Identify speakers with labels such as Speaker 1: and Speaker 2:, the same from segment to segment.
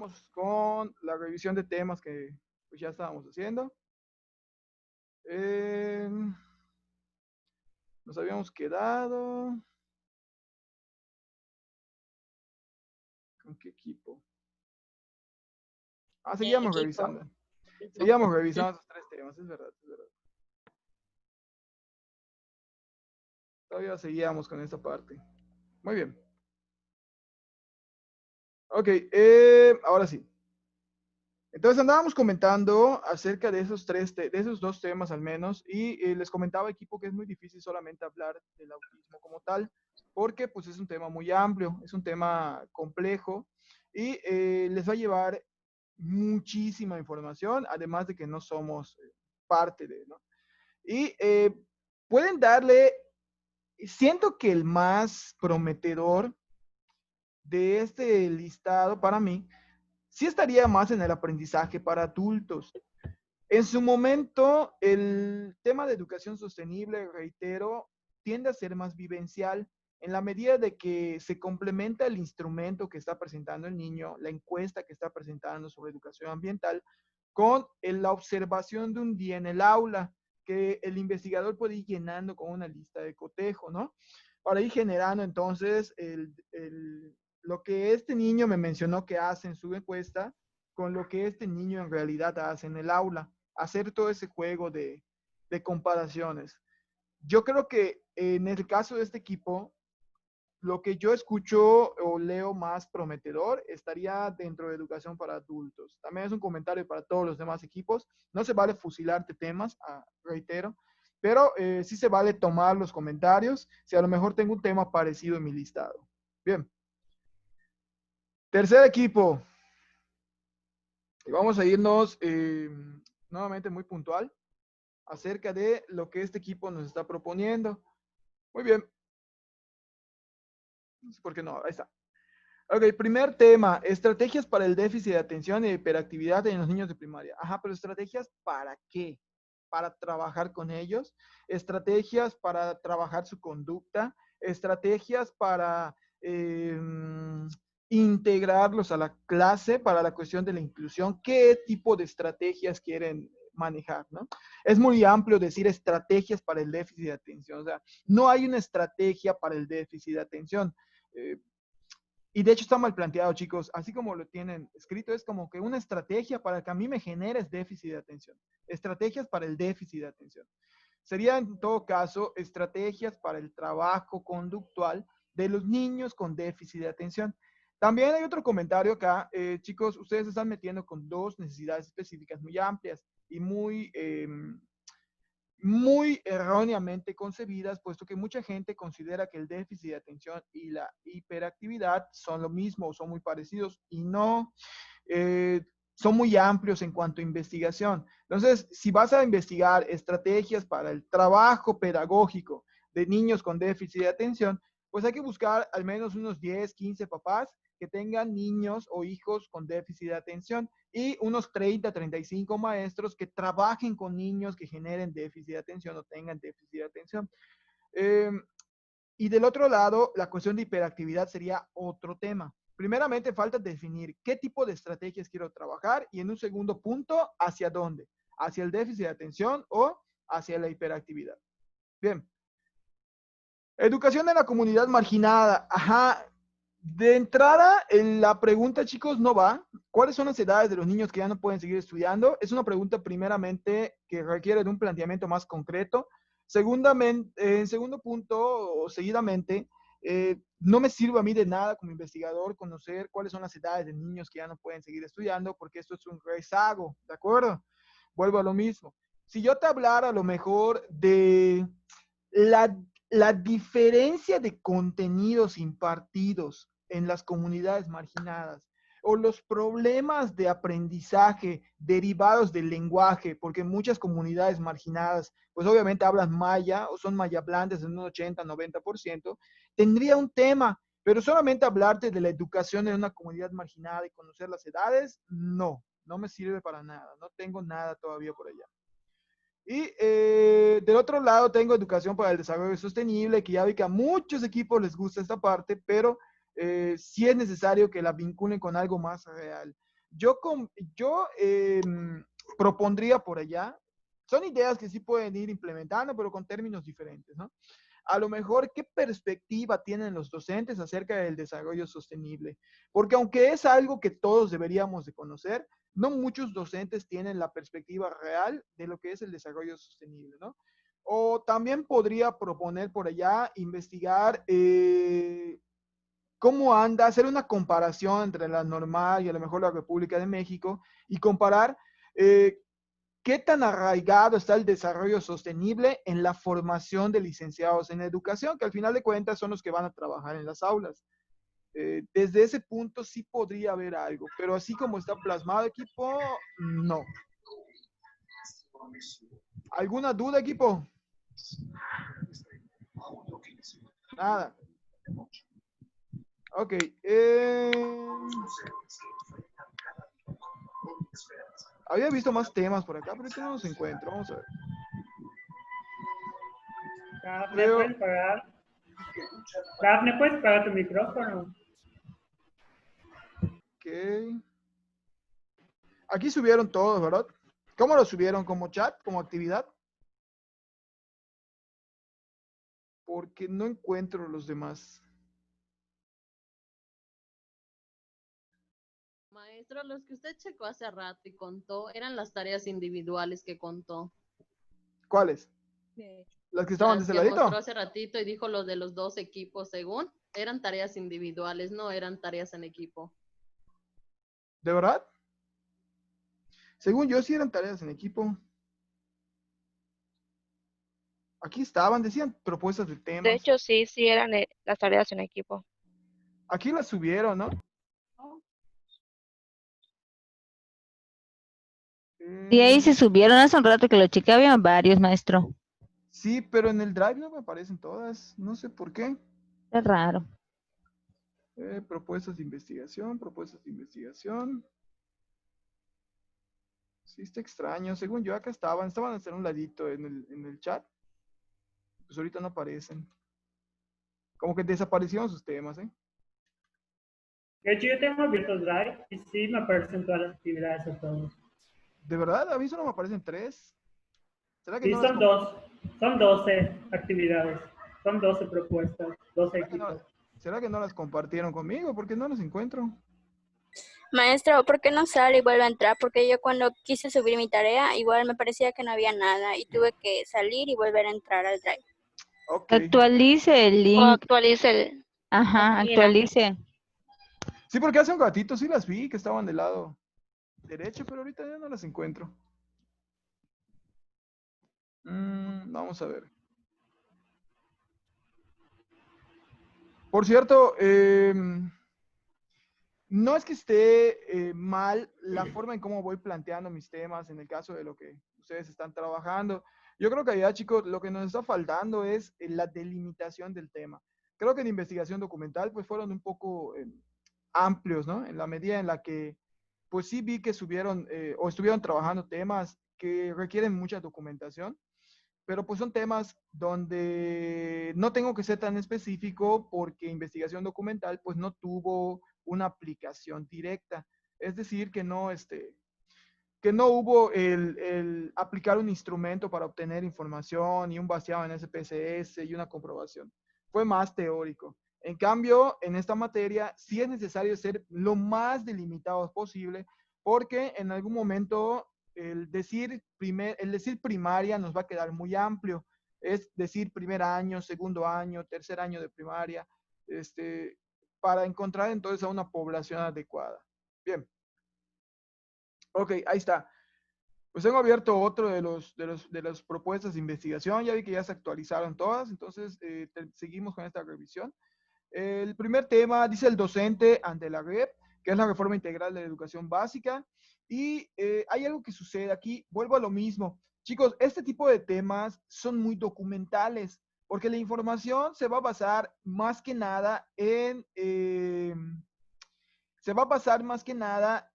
Speaker 1: Vamos con la revisión de temas que pues, ya estábamos haciendo. Nos habíamos quedado. ¿Con qué equipo? Seguíamos
Speaker 2: Equipo.
Speaker 1: revisando. Seguíamos revisando esos tres temas, es verdad, es verdad. Todavía seguíamos con esta parte. Muy bien. Ok, ahora sí. Entonces andábamos comentando acerca de de esos dos temas al menos, y les comentaba, equipo, que es muy difícil solamente hablar del autismo como tal, porque pues es un tema muy amplio, es un tema complejo, y les va a llevar muchísima información, además de que no somos parte de, ¿no? Y pueden darle, siento que el más prometedor de este listado para mí, sí estaría más en el aprendizaje para adultos. En su momento, el tema de educación sostenible, reitero, tiende a ser más vivencial en la medida de que se complementa el instrumento que está presentando el niño, la encuesta que está presentando sobre educación ambiental, con la observación de un día en el aula, que el investigador puede ir llenando con una lista de cotejo, ¿no? Para ir generando entonces lo que este niño me mencionó que hace en su encuesta con lo que este niño en realidad hace en el aula, hacer todo ese juego de comparaciones. Yo creo que en el caso de este equipo, lo que yo escucho o leo más prometedor estaría dentro de educación para adultos. También es un comentario para todos los demás equipos. No se vale fusilarte temas, reitero, pero sí se vale tomar los comentarios si a lo mejor tengo un tema parecido en mi listado. Bien. Tercer equipo. Y vamos a irnos nuevamente muy puntual acerca de lo que este equipo nos está proponiendo. Muy bien. No sé por qué no, ahí está. Ok, primer tema, estrategias para el déficit de atención y hiperactividad en los niños de primaria. Ajá, pero estrategias ¿para qué? Para trabajar con ellos, estrategias para trabajar su conducta, estrategias para integrarlos a la clase, para la cuestión de la inclusión. ¿Qué tipo de estrategias quieren manejar, ¿no? Es muy amplio decir estrategias para el déficit de atención. O sea, no hay una estrategia para el déficit de atención. Y de hecho está mal planteado, chicos. Así como lo tienen escrito, es como que una estrategia para que a mí me generes déficit de atención. Estrategias para el déficit de atención. Sería en todo caso estrategias para el trabajo conductual de los niños con déficit de atención. También hay otro comentario acá. Chicos, ustedes se están metiendo con dos necesidades específicas muy amplias y muy erróneamente concebidas, puesto que mucha gente considera que el déficit de atención y la hiperactividad son lo mismo, son muy parecidos, y no, son muy amplios en cuanto a investigación. Entonces, si vas a investigar estrategias para el trabajo pedagógico de niños con déficit de atención, pues hay que buscar al menos unos 10, 15 papás que tengan niños o hijos con déficit de atención y unos 30, 35 maestros que trabajen con niños que generen déficit de atención o tengan déficit de atención. Eh, y del otro lado, la cuestión de hiperactividad sería otro tema. Primeramente, falta definir qué tipo de estrategias quiero trabajar y en un segundo punto, hacia dónde, hacia el déficit de atención o hacia la hiperactividad. Bien. Educación en la comunidad marginada. Ajá. De entrada, la pregunta, chicos, no va. ¿Cuáles son las edades de los niños que ya no pueden seguir estudiando? Es una pregunta primeramente que requiere de un planteamiento más concreto. Segundamente, en segundo punto, o seguidamente, no me sirve a mí de nada como investigador conocer cuáles son las edades de niños que ya no pueden seguir estudiando, porque esto es un rezago, ¿de acuerdo? Vuelvo a lo mismo. Si yo te hablara a lo mejor de la, la diferencia de contenidos impartidos en las comunidades marginadas o los problemas de aprendizaje derivados del lenguaje, porque muchas comunidades marginadas, pues obviamente hablan maya o son mayablantes en un 80-90%, tendría un tema, pero solamente hablarte de la educación en una comunidad marginada y conocer las edades, no, no me sirve para nada, no tengo nada todavía por allá. Y del otro lado tengo educación para el desarrollo sostenible, que ya vi que a muchos equipos les gusta esta parte, pero sí es necesario que la vinculen con algo más real. Yo propondría por allá, son ideas que sí pueden ir implementando, pero con términos diferentes, ¿no? A lo mejor, ¿qué perspectiva tienen los docentes acerca del desarrollo sostenible? Porque aunque es algo que todos deberíamos de conocer, no muchos docentes tienen la perspectiva real de lo que es el desarrollo sostenible, ¿no? O también podría proponer por allá investigar cómo anda, hacer una comparación entre la normal y a lo mejor la República de México y comparar eh, qué tan arraigado está el desarrollo sostenible en la formación de licenciados en educación, que al final de cuentas son los que van a trabajar en las aulas. Desde ese punto sí podría haber algo, pero así como está plasmado equipo, no. ¿Alguna duda equipo? Nada. Ok. Había visto más temas por acá, pero ahorita no los encuentro. Vamos a ver.
Speaker 2: Dafne,
Speaker 1: Veo,
Speaker 2: ¿puedes pagar? Dafne, ¿puedes pagar tu micrófono?
Speaker 1: ok. Aquí subieron todos, ¿verdad? ¿Cómo lo subieron? ¿Como chat? ¿Como actividad? Porque no encuentro los demás.
Speaker 3: Maestro, los que usted checó hace rato y contó eran las tareas individuales que contó.
Speaker 1: ¿Cuáles?
Speaker 3: Sí.
Speaker 1: ¿Las que estaban de
Speaker 3: Las
Speaker 1: ese
Speaker 3: que mostró
Speaker 1: ladito?
Speaker 3: hace ratito y dijo los de los dos equipos, según, eran tareas individuales, no eran tareas en equipo.
Speaker 1: ¿De verdad? Según yo, sí eran tareas en equipo. Aquí estaban, decían propuestas de
Speaker 4: De
Speaker 1: temas.
Speaker 4: hecho, sí, sí eran las tareas en equipo.
Speaker 1: Aquí las subieron, ¿no?
Speaker 5: Y ahí
Speaker 1: Eh,
Speaker 5: se subieron hace un rato que lo chequeé, había varios, maestro.
Speaker 1: sí, pero en el Drive no me aparecen todas. No sé por qué.
Speaker 5: Es raro.
Speaker 1: Propuestas de investigación, propuestas de investigación. Sí, está extraño. Según yo, acá estaban hasta en un ladito en el chat. Pues ahorita no aparecen. Como que desaparecieron sus temas, ¿eh?
Speaker 2: De hecho, yo tengo abierto Drive y sí me aparecen todas las actividades a todos.
Speaker 1: ¿De verdad? A mí solo me aparecen 3. ¿Será que
Speaker 2: Sí,
Speaker 1: no las,
Speaker 2: son 12 actividades, son 12 propuestas, 12
Speaker 1: será que no,
Speaker 2: equipos.
Speaker 1: será que no las compartieron conmigo? Porque no las encuentro.
Speaker 6: Maestro, ¿por qué no sale y vuelve a entrar? Porque yo cuando quise subir mi tarea, igual me parecía que no había nada y tuve que salir y volver a entrar al Drive.
Speaker 1: Ok.
Speaker 5: Actualice el
Speaker 6: O
Speaker 5: link.
Speaker 6: actualice el,
Speaker 5: Ajá,
Speaker 6: aquí en la...
Speaker 5: actualice.
Speaker 1: Sí, porque hace un ratito sí las vi que estaban del lado derecho, pero ahorita ya no las encuentro. Vamos a ver. Por cierto, no es que esté mal la forma en cómo voy planteando mis temas en el caso de lo que ustedes están trabajando. Yo creo que ya, chicos, lo que nos está faltando es la delimitación del tema. Creo que en investigación documental, pues fueron un poco amplios, ¿no? En la medida en la que, pues sí vi que subieron o estuvieron trabajando temas que requieren mucha documentación, pero pues son temas donde no tengo que ser tan específico porque investigación documental pues no tuvo una aplicación directa. Es decir, que no hubo el aplicar un instrumento para obtener información y un vaciado en SPSS y una comprobación. Fue más teórico. En cambio, en esta materia sí es necesario ser lo más delimitados posible porque en algún momento el decir primaria nos va a quedar muy amplio. Es decir, primer año, segundo año, tercer año de primaria, para encontrar entonces a una población adecuada. Bien. Ok, ahí está. Pues tengo abierto otro de las propuestas de investigación. Ya vi que ya se actualizaron todas, entonces seguimos con esta revisión. El primer tema dice el docente ante la red, que es la reforma integral de la educación básica. Y hay algo que sucede aquí, vuelvo a lo mismo. Chicos, este tipo de temas son muy documentales, porque la información se va a basar más que nada se va a basar más que nada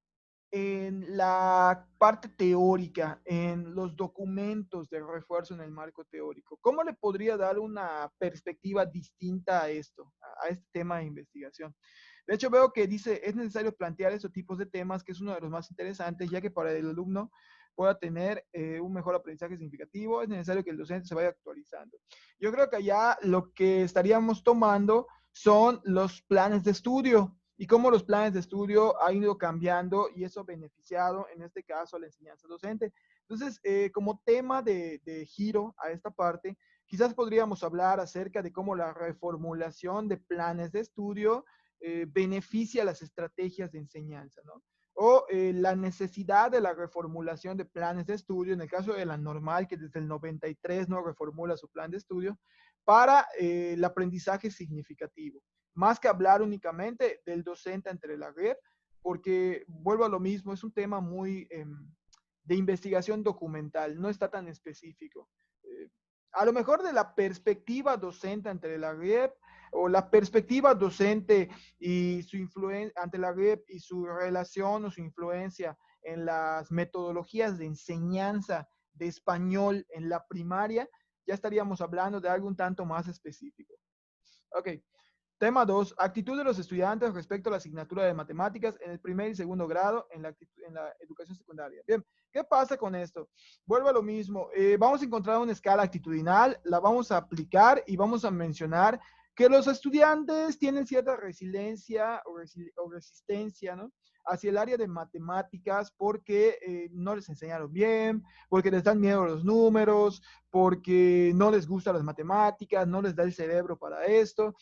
Speaker 1: en la parte teórica, en los documentos de refuerzo en el marco teórico. ¿Cómo le podría dar una perspectiva distinta a esto, a este tema de investigación? De hecho, veo que dice, es necesario plantear estos tipos de temas, que es uno de los más interesantes, ya que para el alumno pueda tener un mejor aprendizaje significativo, es necesario que el docente se vaya actualizando. Yo creo que allá lo que estaríamos tomando son los planes de estudio y cómo los planes de estudio han ido cambiando y eso ha beneficiado, en este caso, a la enseñanza docente. Entonces, como tema de giro a esta parte, quizás podríamos hablar acerca de cómo la reformulación de planes de estudio beneficia las estrategias de enseñanza, ¿no? O la necesidad de la reformulación de planes de estudio, en el caso de la normal, que desde el 93 no reformula su plan de estudio, para el aprendizaje significativo. Más que hablar únicamente del docente entre la red, porque vuelvo a lo mismo, es un tema muy de investigación documental, no está tan específico. A lo mejor de la perspectiva docente ante la red, o la perspectiva docente y su influencia ante la red y su relación o su influencia en las metodologías de enseñanza de español en la primaria, ya estaríamos hablando de algo un tanto más específico. Ok. Tema 2, actitud de los estudiantes respecto a la asignatura de matemáticas en el primer y segundo grado en la educación secundaria. Bien, ¿qué pasa con esto? Vuelvo a lo mismo. Vamos a encontrar una escala actitudinal, la vamos a aplicar y vamos a mencionar que los estudiantes tienen cierta resiliencia o resistencia, ¿no?, hacia el área de matemáticas porque no les enseñaron bien, porque les dan miedo los números, porque no les gustan las matemáticas, no les da el cerebro para esto.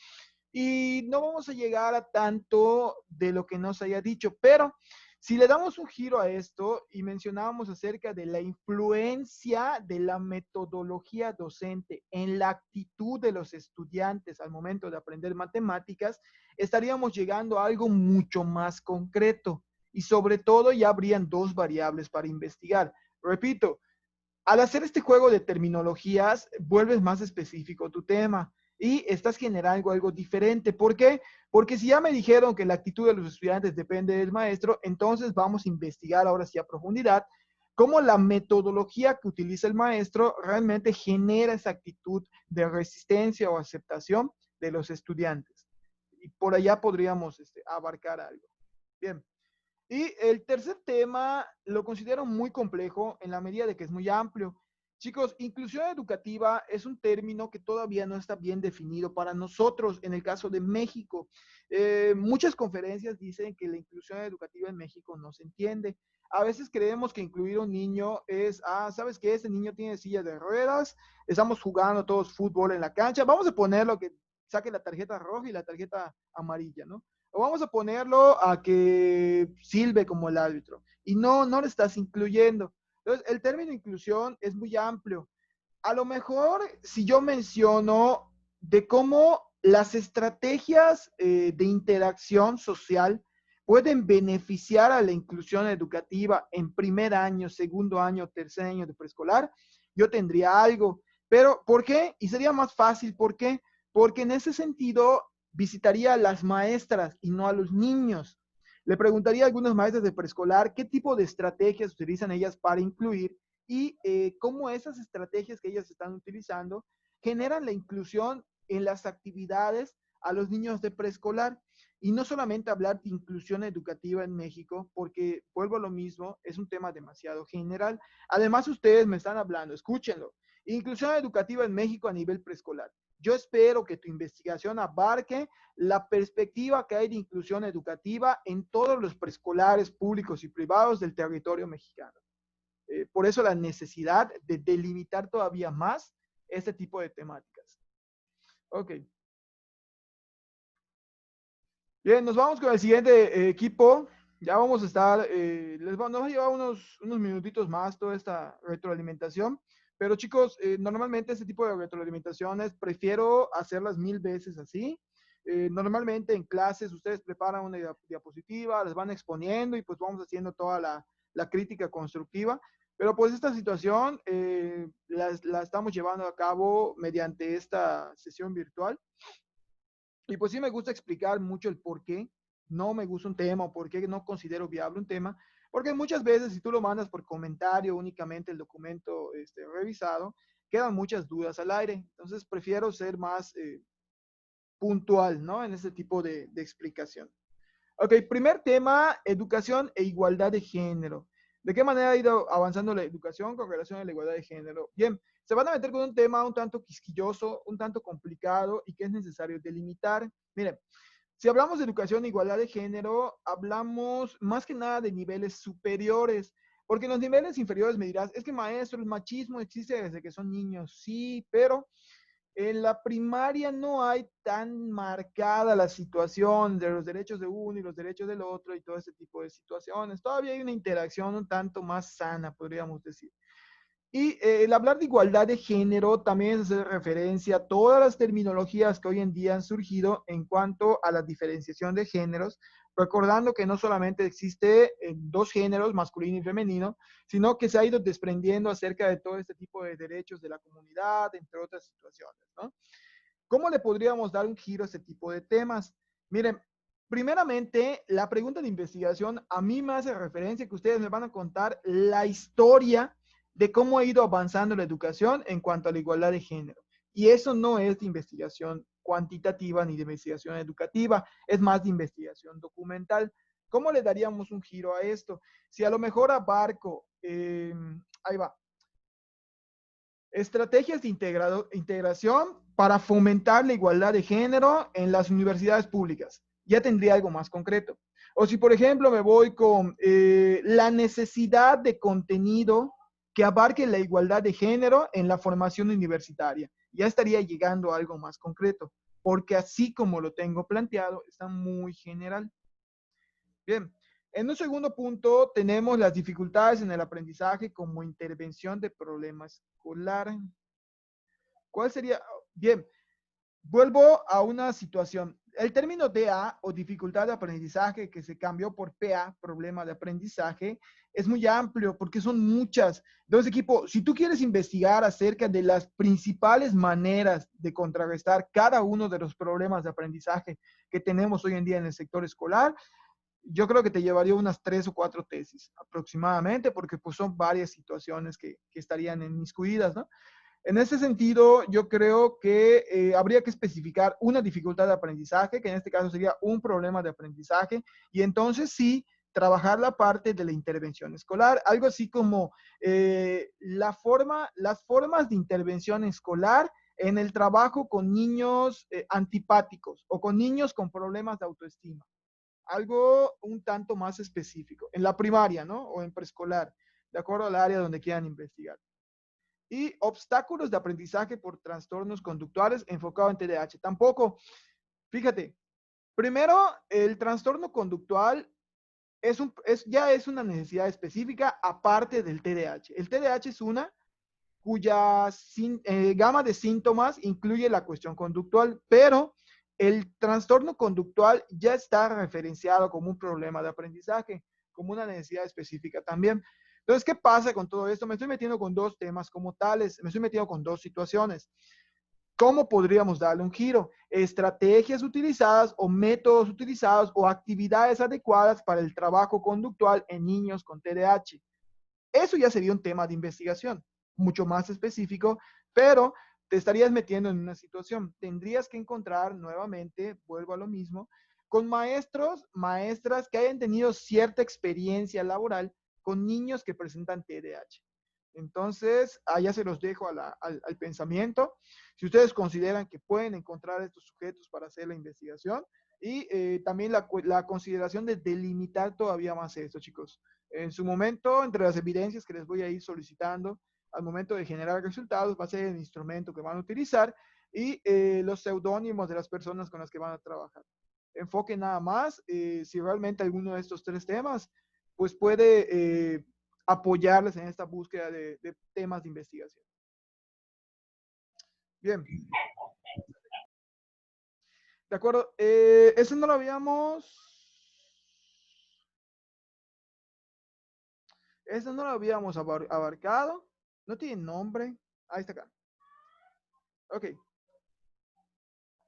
Speaker 1: Y no vamos a llegar a tanto de lo que nos haya dicho, pero si le damos un giro a esto y mencionábamos acerca de la influencia de la metodología docente en la actitud de los estudiantes al momento de aprender matemáticas, estaríamos llegando a algo mucho más concreto y sobre todo ya habrían dos variables para investigar. Repito, al hacer este juego de terminologías, vuelves más específico tu tema y estás generando algo diferente. ¿Por qué? Porque si ya me dijeron que la actitud de los estudiantes depende del maestro, entonces vamos a investigar ahora sí a profundidad cómo la metodología que utiliza el maestro realmente genera esa actitud de resistencia o aceptación de los estudiantes. Y por allá podríamos abarcar algo. Bien. Y el tercer tema lo considero muy complejo en la medida de que es muy amplio. Chicos, inclusión educativa es un término que todavía no está bien definido para nosotros en el caso de México. Muchas conferencias dicen que la inclusión educativa en México no se entiende. A veces creemos que incluir a un niño es, ¿sabes qué? Ese niño tiene silla de ruedas, estamos jugando todos fútbol en la cancha, vamos a ponerlo que saque la tarjeta roja y la tarjeta amarilla, ¿no? O vamos a ponerlo a que silbe como el árbitro. Y no le estás incluyendo. Entonces, el término inclusión es muy amplio. A lo mejor, si yo menciono de cómo las estrategias de interacción social pueden beneficiar a la inclusión educativa en primer año, segundo año, tercer año de preescolar, yo tendría algo. Pero, ¿por qué? Y sería más fácil. ¿Por qué? Porque en ese sentido visitaría a las maestras y no a los niños. Le preguntaría a algunas maestras de preescolar qué tipo de estrategias utilizan ellas para incluir y cómo esas estrategias que ellas están utilizando generan la inclusión en las actividades a los niños de preescolar. Y no solamente hablar de inclusión educativa en México, porque vuelvo a lo mismo, es un tema demasiado general. Además, ustedes me están hablando, escúchenlo, inclusión educativa en México a nivel preescolar. Yo espero que tu investigación abarque la perspectiva que hay de inclusión educativa en todos los preescolares públicos y privados del territorio mexicano. Por eso la necesidad de delimitar todavía más este tipo de temáticas. Ok. Bien, nos vamos con el siguiente equipo. Ya vamos a estar, nos va a llevar unos minutitos más toda esta retroalimentación. Pero chicos, normalmente este tipo de retroalimentaciones prefiero hacerlas 1000 veces así. Normalmente en clases ustedes preparan una diapositiva, las van exponiendo y pues vamos haciendo toda la crítica constructiva. Pero pues esta situación la estamos llevando a cabo mediante esta sesión virtual. Y pues sí me gusta explicar mucho el por qué no me gusta un tema o por qué no considero viable un tema, porque muchas veces si tú lo mandas por comentario únicamente el documento revisado, quedan muchas dudas al aire. Entonces prefiero ser más puntual, ¿no? En este tipo de explicación. Ok, primer tema, educación e igualdad de género. ¿De qué manera ha ido avanzando la educación con relación a la igualdad de género? Bien, se van a meter con un tema un tanto quisquilloso, un tanto complicado y que es necesario delimitar. Miren, si hablamos de educación e igualdad de género, hablamos más que nada de niveles superiores, porque en los niveles inferiores me dirás, es que maestro, el machismo existe desde que son niños, sí, pero en la primaria no hay tan marcada la situación de los derechos de uno y los derechos del otro y todo ese tipo de situaciones. Todavía hay una interacción un tanto más sana, podríamos decir. Y el hablar de igualdad de género también hace referencia a todas las terminologías que hoy en día han surgido en cuanto a la diferenciación de géneros, recordando que no solamente existe dos géneros, masculino y femenino, sino que se ha ido desprendiendo acerca de todo este tipo de derechos de la comunidad, entre otras situaciones, ¿no? ¿Cómo le podríamos dar un giro a este tipo de temas? Miren, primeramente, la pregunta de investigación a mí me hace referencia que ustedes me van a contar la historia de cómo ha ido avanzando la educación en cuanto a la igualdad de género. Y eso no es de investigación cuantitativa ni de investigación educativa, es más de investigación documental. ¿Cómo le daríamos un giro a esto? Si a lo mejor abarco, ahí va, estrategias de integración para fomentar la igualdad de género en las universidades públicas. Ya tendría algo más concreto. O si, por ejemplo, me voy con la necesidad de contenido que abarque la igualdad de género en la formación universitaria. Ya estaría llegando a algo más concreto, porque así como lo tengo planteado, está muy general. Bien, en un segundo punto tenemos las dificultades en el aprendizaje como intervención de problema escolar. ¿Cuál sería? Bien, vuelvo a una situación. El término DA o dificultad de aprendizaje que se cambió por PA, problema de aprendizaje, es muy amplio porque son muchas. Entonces, equipo, si tú quieres investigar acerca de las principales maneras de contrarrestar cada uno de los problemas de aprendizaje que tenemos hoy en día en el sector escolar, yo creo que te llevaría unas 3 o 4 tesis aproximadamente, porque pues son varias situaciones que estarían inmiscuidas, ¿no? En ese sentido, yo creo que habría que especificar una dificultad de aprendizaje, que en este caso sería un problema de aprendizaje, y entonces sí, trabajar la parte de la intervención escolar, algo así como las formas de intervención escolar en el trabajo con niños antipáticos o con niños con problemas de autoestima. Algo un tanto más específico, en la primaria, ¿no? O en preescolar, de acuerdo al área donde quieran investigar. Y obstáculos de aprendizaje por trastornos conductuales enfocado en TDAH. Tampoco, fíjate, primero, el trastorno conductual ya es una necesidad específica aparte del TDAH. El TDAH es una cuya gama de síntomas incluye la cuestión conductual, pero el trastorno conductual ya está referenciado como un problema de aprendizaje, como una necesidad específica también. Entonces, ¿qué pasa con todo esto? Me estoy metiendo con dos temas como tales, me estoy metiendo con dos situaciones. ¿Cómo podríamos darle un giro? Estrategias utilizadas o métodos utilizados o actividades adecuadas para el trabajo conductual en niños con TDAH. Eso ya sería un tema de investigación, mucho más específico, pero te estarías metiendo en una situación. Tendrías que encontrar nuevamente, vuelvo a lo mismo, con maestros, maestras que hayan tenido cierta experiencia laboral con niños que presentan TDAH. Entonces, allá se los dejo al pensamiento. Si ustedes consideran que pueden encontrar estos sujetos para hacer la investigación y también la consideración de delimitar todavía más esto, chicos. En su momento, entre las evidencias que les voy a ir solicitando al momento de generar resultados, va a ser el instrumento que van a utilizar y los seudónimos de las personas con las que van a trabajar. Enfoque nada más, si realmente alguno de estos tres temas, pues puede apoyarles en esta búsqueda de temas de investigación. Bien. De acuerdo. Eso no lo habíamos... Eso no lo habíamos abarcado. No tiene nombre. Ahí está acá. Ok.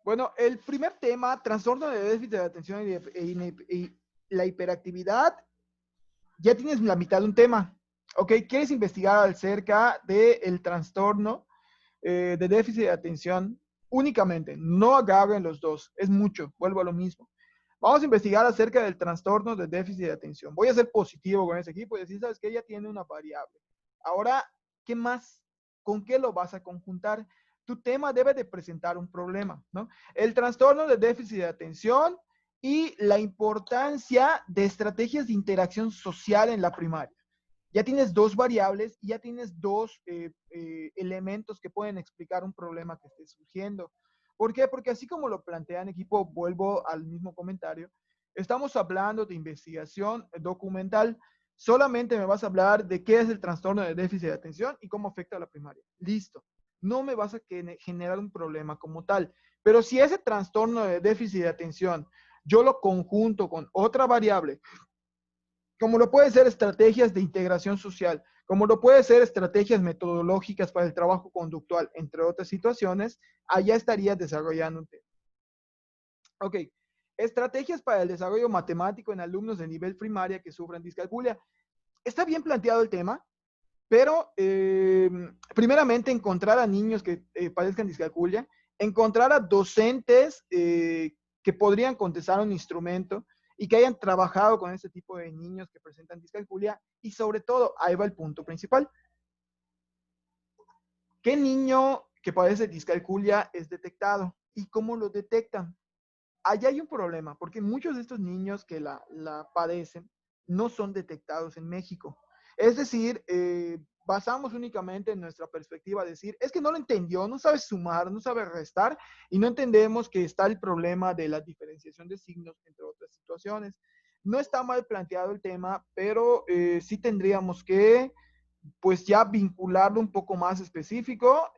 Speaker 1: Bueno, el primer tema, trastorno de déficit de atención y la hiperactividad, ya tienes la mitad de un tema. Ok, ¿quieres investigar acerca del trastorno de déficit de atención únicamente? No agarren los dos, es mucho, vuelvo a lo mismo. Vamos a investigar acerca del trastorno de déficit de atención. Voy a ser positivo con ese equipo y decir, sabes que ella tiene una variable. Ahora, ¿qué más? ¿Con qué lo vas a conjuntar? Tu tema debe de presentar un problema, ¿no? El trastorno de déficit de atención y la importancia de estrategias de interacción social en la primaria. Ya tienes dos variables y ya tienes dos elementos que pueden explicar un problema que esté surgiendo. ¿Por qué? Porque así como lo plantean equipo, vuelvo al mismo comentario, estamos hablando de investigación documental. Solamente me vas a hablar de qué es el trastorno de déficit de atención y cómo afecta a la primaria. Listo. No me vas a generar un problema como tal. Pero si ese trastorno de déficit de atención yo lo conjunto con otra variable, como lo puede ser estrategias de integración social, como lo puede ser estrategias metodológicas para el trabajo conductual, entre otras situaciones, allá estarías desarrollando un tema. Ok, estrategias para el desarrollo matemático en alumnos de nivel primaria que sufren discalculia. Está bien planteado el tema, pero primeramente encontrar a niños que padezcan discalculia, encontrar a docentes que podrían contestar un instrumento y que hayan trabajado con este tipo de niños que presentan discalculia, y sobre todo, ahí va el punto principal. ¿Qué niño que padece discalculia es detectado? ¿Y cómo lo detectan? Allá hay un problema, porque muchos de estos niños que la padecen no son detectados en México. Es decir, basamos únicamente en nuestra perspectiva, decir, es que no lo entendió, no sabe sumar, no sabe restar, y no entendemos que está el problema de la diferenciación de signos, entre otras situaciones. No está mal planteado el tema, pero sí tendríamos que, pues ya vincularlo un poco más específico,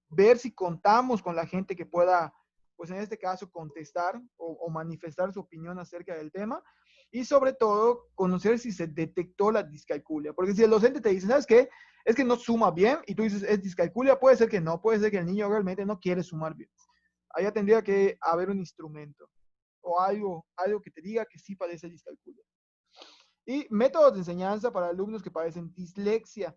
Speaker 1: ver si contamos con la gente que pueda, pues en este caso, contestar o manifestar su opinión acerca del tema, y sobre todo conocer si se detectó la discalculia, porque si el docente te dice, ¿sabes qué? Es que no suma bien, y tú dices, es discalculia, puede ser que no, puede ser que el niño realmente no quiere sumar bien. Allá tendría que haber un instrumento o algo que te diga que sí padece discalculia. Y métodos de enseñanza para alumnos que padecen dislexia.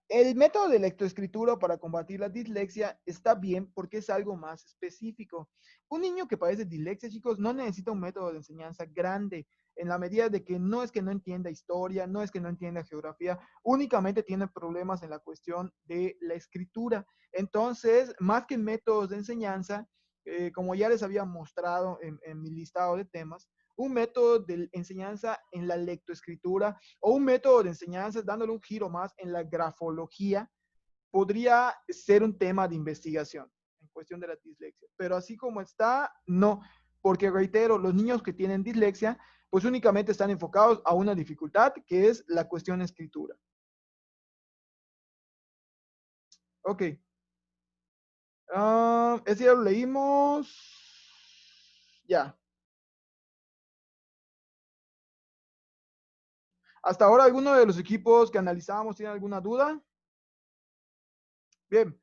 Speaker 1: El método de lectoescritura para combatir la dislexia está bien porque es algo más específico. Un niño que padece dislexia, chicos, no necesita un método de enseñanza grande, en la medida de que no es que no entienda historia, no es que no entienda geografía, únicamente tiene problemas en la cuestión de la escritura. Entonces, más que métodos de enseñanza, como ya les había mostrado en mi listado de temas, un método de enseñanza en la lectoescritura o un método de enseñanza dándole un giro más en la grafología podría ser un tema de investigación en cuestión de la dislexia. Pero así como está, no. Porque reitero, los niños que tienen dislexia, pues únicamente están enfocados a una dificultad que es la cuestión de escritura. Ok. Ese ya lo leímos. Ya. ¿Hasta ahora alguno de los equipos que analizamos tiene alguna duda? Bien.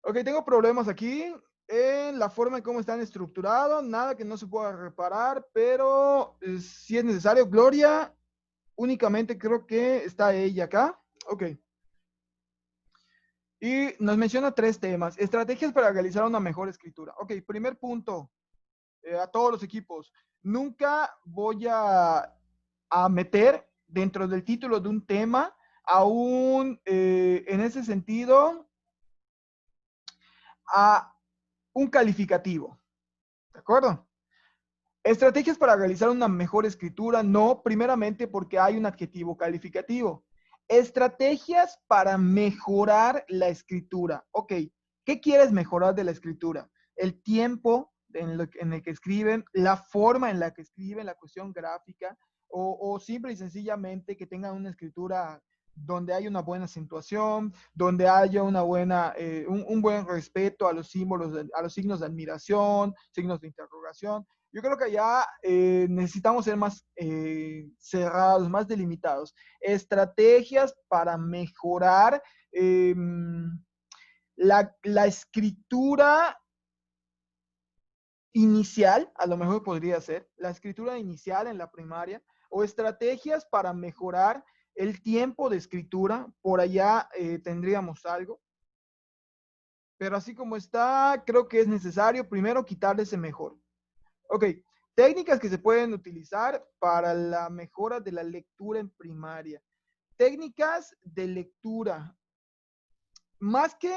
Speaker 1: Ok, tengo problemas aquí en la forma en cómo están estructurados. Nada que no se pueda reparar, pero si es necesario, Gloria, únicamente creo que está ella acá. Ok. Y nos menciona 3 temas. Estrategias para realizar una mejor escritura. Ok, primer punto, a todos los equipos. Nunca voy a meter dentro del título de un tema aún en ese sentido a un calificativo. ¿De acuerdo? Estrategias para realizar una mejor escritura, no, primeramente porque hay un adjetivo calificativo. Estrategias para mejorar la escritura. Ok, ¿qué quieres mejorar de la escritura? El tiempo en el que escriben, la forma en la que escriben, la cuestión gráfica, o simple y sencillamente que tengan una escritura donde haya una buena acentuación, donde haya una buena, un buen respeto a los símbolos, a los signos de admiración, signos de interrogación. Yo creo que allá necesitamos ser más cerrados, más delimitados. Estrategias para mejorar la escritura inicial, a lo mejor podría ser, la escritura inicial en la primaria, o estrategias para mejorar el tiempo de escritura, por allá tendríamos algo. Pero así como está, creo que es necesario primero quitarle ese mejor. Ok, técnicas que se pueden utilizar para la mejora de la lectura en primaria. Técnicas de lectura. Más que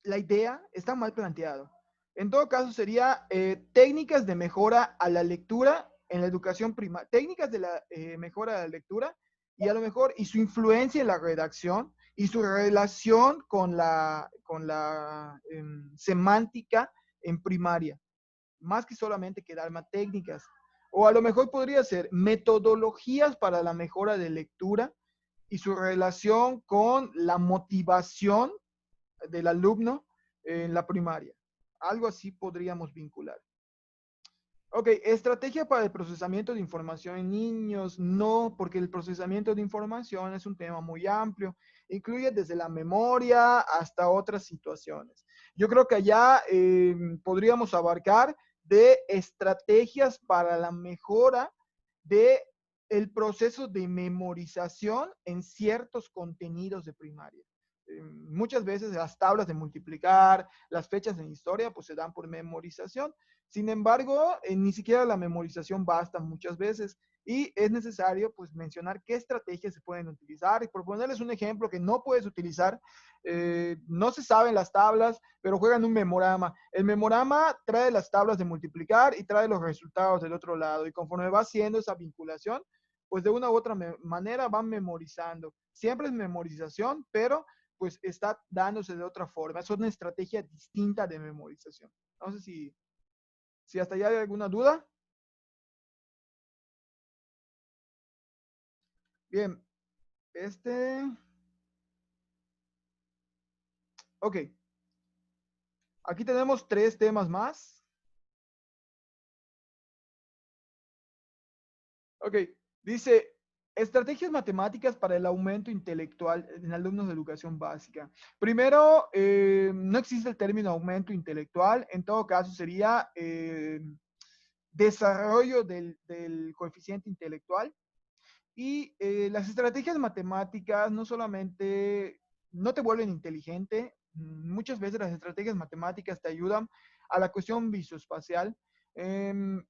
Speaker 1: la idea está mal planteado. En todo caso, sería técnicas de mejora a la lectura en la educación primaria, técnicas de la mejora a la lectura y a lo mejor y su influencia en la redacción y su relación con la semántica en primaria, más que solamente quedar más técnicas. O a lo mejor podría ser metodologías para la mejora de lectura y su relación con la motivación del alumno en la primaria. Algo así podríamos vincular. Ok, estrategia para el procesamiento de información en niños. No, porque el procesamiento de información es un tema muy amplio. Incluye desde la memoria hasta otras situaciones. Yo creo que allá podríamos abarcar de estrategias para la mejora de el proceso de memorización en ciertos contenidos de primaria. Muchas veces las tablas de multiplicar, las fechas en historia, pues se dan por memorización. Sin embargo, ni siquiera la memorización basta muchas veces y es necesario pues mencionar qué estrategias se pueden utilizar. Y por ponerles un ejemplo que no puedes utilizar, no se saben las tablas, pero juegan un memorama. El memorama trae las tablas de multiplicar y trae los resultados del otro lado. Y conforme va haciendo esa vinculación, pues de una u otra manera van memorizando. Siempre es memorización, pero pues está dándose de otra forma. Es una estrategia distinta de memorización. No sé si hasta allá hay alguna duda. Bien, ok. Aquí tenemos 3 temas más. Ok, dice, estrategias matemáticas para el aumento intelectual en alumnos de educación básica. Primero, no existe el término aumento intelectual. En todo caso, sería desarrollo del coeficiente intelectual. Y las estrategias matemáticas no solamente no te vuelven inteligente, muchas veces las estrategias matemáticas te ayudan a la cuestión visoespacial.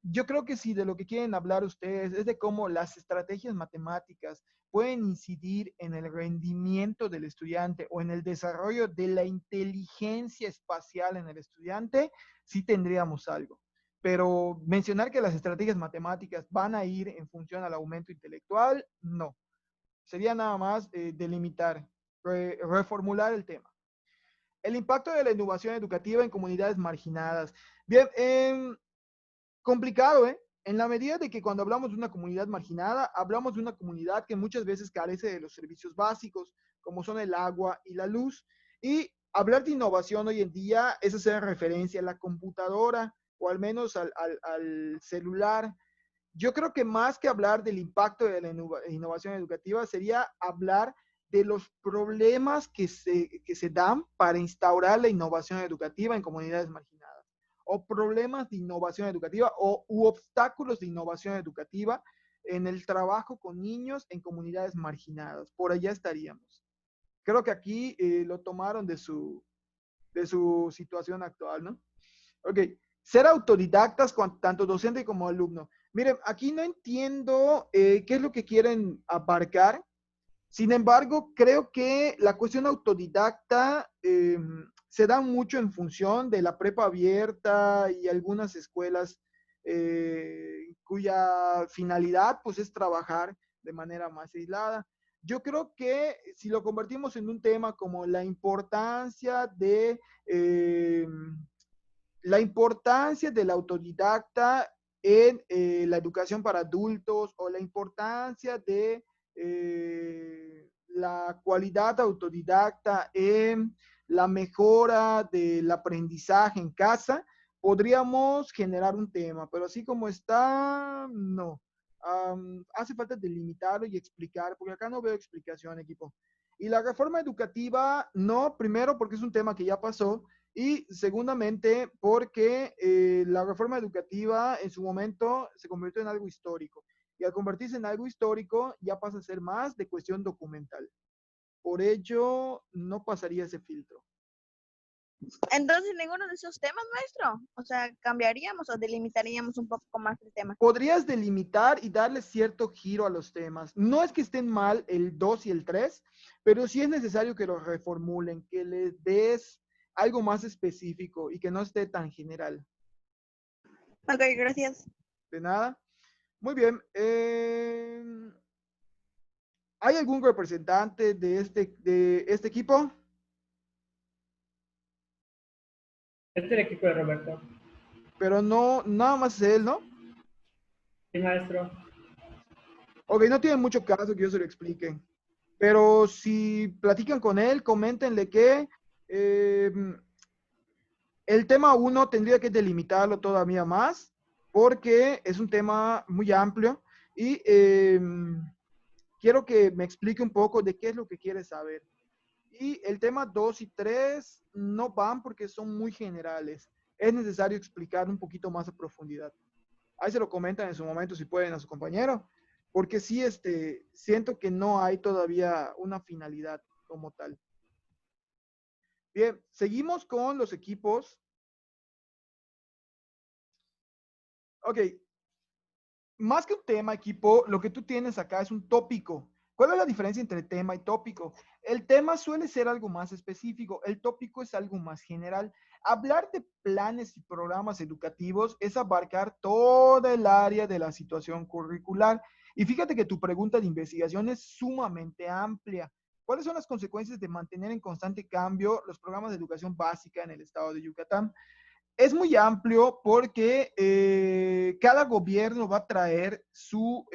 Speaker 1: Yo creo que si de lo que quieren hablar ustedes es de cómo las estrategias matemáticas pueden incidir en el rendimiento del estudiante o en el desarrollo de la inteligencia espacial en el estudiante, sí tendríamos algo. Pero mencionar que las estrategias matemáticas van a ir en función al aumento intelectual, no. Sería nada más delimitar, reformular el tema. El impacto de la innovación educativa en comunidades marginadas. Bien, complicado, ¿eh? En la medida de que cuando hablamos de una comunidad marginada, hablamos de una comunidad que muchas veces carece de los servicios básicos, como son el agua y la luz. Y hablar de innovación hoy en día es hacer referencia a la computadora o al menos al celular. Yo creo que más que hablar del impacto de la innovación educativa sería hablar de los problemas que se dan para instaurar la innovación educativa en comunidades marginadas, o problemas de innovación educativa u obstáculos de innovación educativa en el trabajo con niños en comunidades marginadas. Por allá estaríamos. Creo que aquí lo tomaron de su situación actual, ¿no? Ok, ser autodidactas, tanto docente como alumno. Miren, aquí no entiendo qué es lo que quieren abarcar. Sin embargo, creo que la cuestión autodidacta se da mucho en función de la prepa abierta y algunas escuelas cuya finalidad pues es trabajar de manera más aislada. Yo creo que si lo convertimos en un tema como la importancia del autodidacta en la educación para adultos o la importancia de la cualidad autodidacta en la mejora del aprendizaje en casa, podríamos generar un tema, pero así como está, no. Hace falta delimitarlo y explicar, porque acá no veo explicación, equipo. Y la reforma educativa, no, primero porque es un tema que ya pasó, y segundamente, porque la reforma educativa en su momento se convirtió en algo histórico. Y al convertirse en algo histórico, ya pasa a ser más de cuestión documental. Por ello, no pasaría ese filtro.
Speaker 7: Entonces, ninguno de esos temas, maestro. O sea, cambiaríamos o delimitaríamos un poco más el tema.
Speaker 1: Podrías delimitar y darle cierto giro a los temas. No es que estén mal el 2 y el 3, pero sí es necesario que los reformulen, que les des algo más específico y que no esté tan general.
Speaker 7: Ok, gracias.
Speaker 1: De nada. Muy bien. ¿Hay algún representante de este equipo?
Speaker 2: Este es el equipo de Roberto.
Speaker 1: Pero no, nada más es él, ¿no?
Speaker 2: Sí, maestro.
Speaker 1: Ok, no tiene mucho caso que yo se lo explique. Pero si platican con él, coméntenle que el tema 1 tendría que delimitarlo todavía más, porque es un tema muy amplio y quiero que me explique un poco de qué es lo que quiere saber. Y el tema 2 y 3 no van porque son muy generales. Es necesario explicar un poquito más a profundidad. Ahí se lo comentan en su momento si pueden a su compañero, porque sí, siento que no hay todavía una finalidad como tal. Bien, seguimos con los equipos. Ok, más que un tema, equipo, lo que tú tienes acá es un tópico. ¿Cuál es la diferencia entre tema y tópico? El tema suele ser algo más específico, el tópico es algo más general. Hablar de planes y programas educativos es abarcar toda el área de la situación curricular. Y fíjate que tu pregunta de investigación es sumamente amplia. ¿Cuáles son las consecuencias de mantener en constante cambio los programas de educación básica en el estado de Yucatán? Es muy amplio porque cada gobierno va a traer su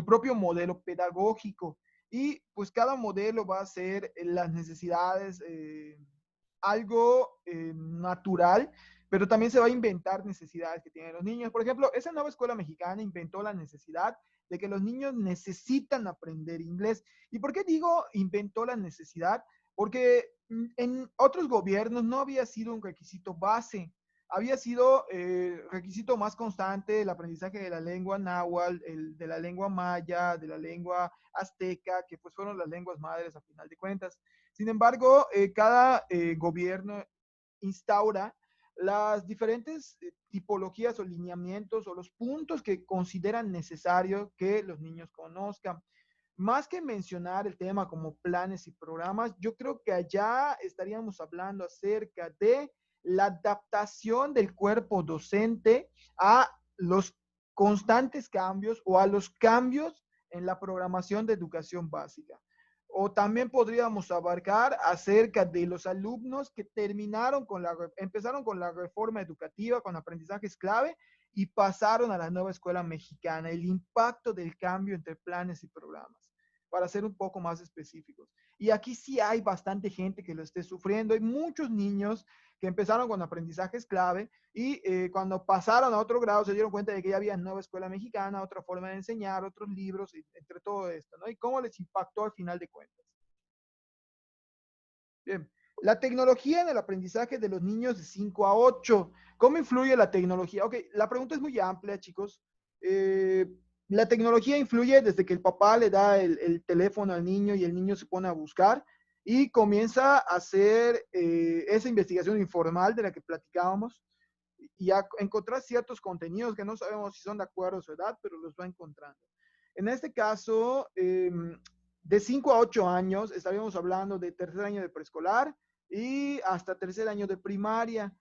Speaker 1: propio modelo pedagógico y pues cada modelo va a ser las necesidades, algo natural, pero también se va a inventar necesidades que tienen los niños. Por ejemplo, esa nueva escuela mexicana inventó la necesidad de que los niños necesitan aprender inglés. ¿Y por qué digo inventó la necesidad? Porque en otros gobiernos no había sido un requisito base, había sido requisito más constante el aprendizaje de la lengua náhuatl, de la lengua maya, de la lengua azteca, que pues fueron las lenguas madres a final de cuentas. Sin embargo, cada gobierno instaura las diferentes tipologías o lineamientos o los puntos que consideran necesario que los niños conozcan. Más que mencionar el tema como planes y programas, yo creo que allá estaríamos hablando acerca de la adaptación del cuerpo docente a los constantes cambios o a los cambios en la programación de educación básica. O también podríamos abarcar acerca de los alumnos que empezaron con la reforma educativa, con aprendizajes clave y pasaron a la nueva escuela mexicana, el impacto del cambio entre planes y programas, para ser un poco más específicos. Y aquí sí hay bastante gente que lo esté sufriendo. Hay muchos niños que empezaron con aprendizajes clave y cuando pasaron a otro grado se dieron cuenta de que ya había nueva escuela mexicana, otra forma de enseñar, otros libros, entre todo esto, ¿no? Y cómo les impactó al final de cuentas. Bien, la tecnología en el aprendizaje de los niños de 5 a 8. ¿Cómo influye la tecnología? Ok, la pregunta es muy amplia, chicos. La tecnología influye desde que el papá le da el teléfono al niño y el niño se pone a buscar y comienza a hacer esa investigación informal de la que platicábamos y a encontrar ciertos contenidos que no sabemos si son de acuerdo a su edad, pero los va encontrando. En este caso, de 5 a 8 años, estaríamos hablando de tercer año de preescolar y hasta tercer año de primaria.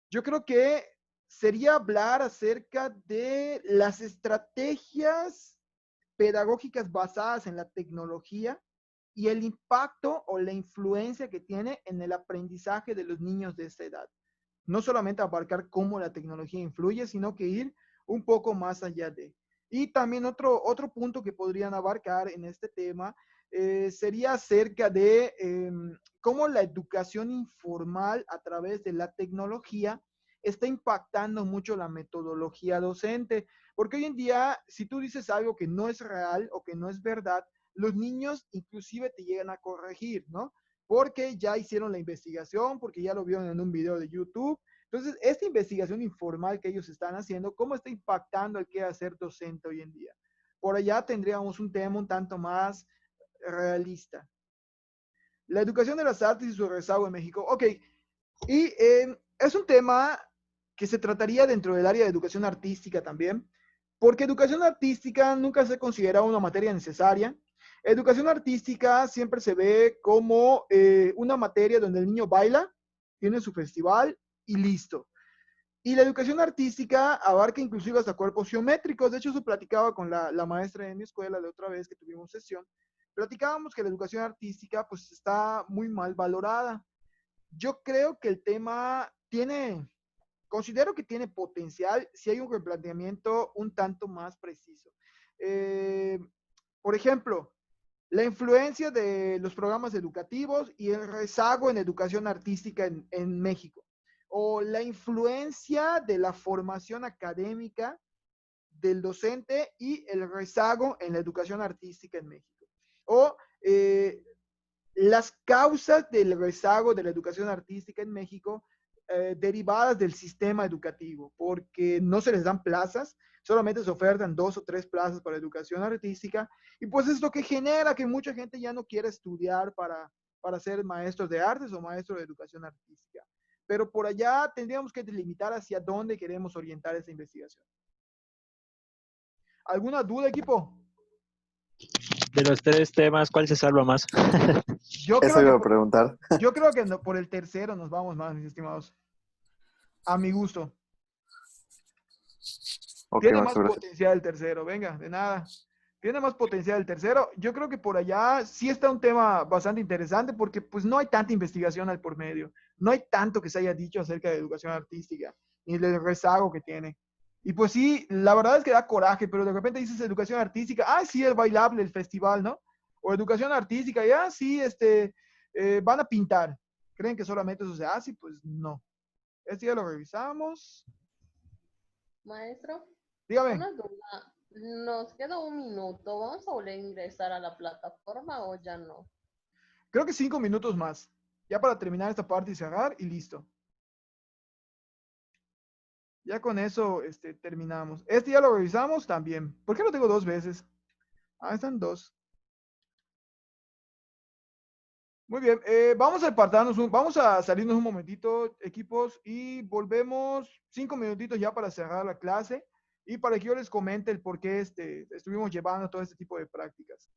Speaker 1: Yo creo que sería hablar acerca de las estrategias pedagógicas basadas en la tecnología y el impacto o la influencia que tiene en el aprendizaje de los niños de esta edad. No solamente abarcar cómo la tecnología influye, sino que ir un poco más allá de. Y también otro punto que podrían abarcar en este tema sería acerca de cómo la educación informal a través de la tecnología está impactando mucho la metodología docente. Porque hoy en día, si tú dices algo que no es real o que no es verdad, los niños inclusive te llegan a corregir, ¿no? Porque ya hicieron la investigación, porque ya lo vieron en un video de YouTube. Entonces, esta investigación informal que ellos están haciendo, ¿cómo está impactando el quehacer docente hoy en día? Por allá tendríamos un tema un tanto más realista. La educación de las artes y su rezago en México. Ok, y es un tema que se trataría dentro del área de educación artística también, porque educación artística nunca se considera una materia necesaria. Educación artística siempre se ve como una materia donde el niño baila, tiene su festival y listo. Y la educación artística abarca inclusive hasta cuerpos geométricos. De hecho, eso platicaba con la maestra de mi escuela la otra vez que tuvimos sesión. Platicábamos que la educación artística pues está muy mal valorada. Yo creo que el tema considero que tiene potencial si hay un replanteamiento un tanto más preciso. Eh, por ejemplo, la influencia de los programas educativos y el rezago en educación artística en México, o la influencia de la formación académica del docente y el rezago en la educación artística en México, o las causas del rezago de la educación artística en México derivadas del sistema educativo, porque no se les dan plazas, solamente se ofertan 2 o 3 plazas para educación artística, y pues es lo que genera que mucha gente ya no quiera estudiar para ser maestros de artes o maestros de educación artística. Pero por allá tendríamos que delimitar hacia dónde queremos orientar esta investigación. ¿Alguna duda, equipo?
Speaker 8: De los tres temas, ¿cuál se salva más?
Speaker 1: Yo
Speaker 9: Eso
Speaker 1: creo
Speaker 9: iba
Speaker 1: que
Speaker 9: a preguntar.
Speaker 1: Yo creo que por el tercero nos vamos más, mis estimados. A mi gusto.
Speaker 9: Ok,
Speaker 1: Tiene más
Speaker 9: maestro, gracias.
Speaker 1: potencial el tercero, venga, de nada. Tiene más potencial el tercero. Yo creo que por allá sí está un tema bastante interesante porque pues no hay tanta investigación al por medio. No hay tanto que se haya dicho acerca de educación artística y del rezago que tiene. Y pues sí, la verdad es que da coraje, pero de repente dices educación artística, ah, sí, el bailable, el festival, ¿no? O educación artística, ya, sí, van a pintar. ¿Creen que solamente eso se hace? Pues no. Este ya lo revisamos.
Speaker 3: Maestro,
Speaker 1: Dígame.
Speaker 3: una duda. Nos queda un minuto. ¿Vamos a volver a ingresar a la plataforma o ya no?
Speaker 1: Creo que 5 minutos más. Ya para terminar esta parte y cerrar y listo. Ya con eso terminamos. Este ya lo revisamos también. ¿Por qué lo tengo 2 veces? Ah, están 2. Muy bien. Vamos a apartarnos, vamos a salirnos un momentito, equipos, y volvemos 5 minutitos ya para cerrar la clase y para que yo les comente el por qué estuvimos llevando todo este tipo de prácticas.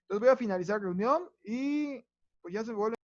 Speaker 1: Entonces voy a finalizar reunión y pues ya se vuelve.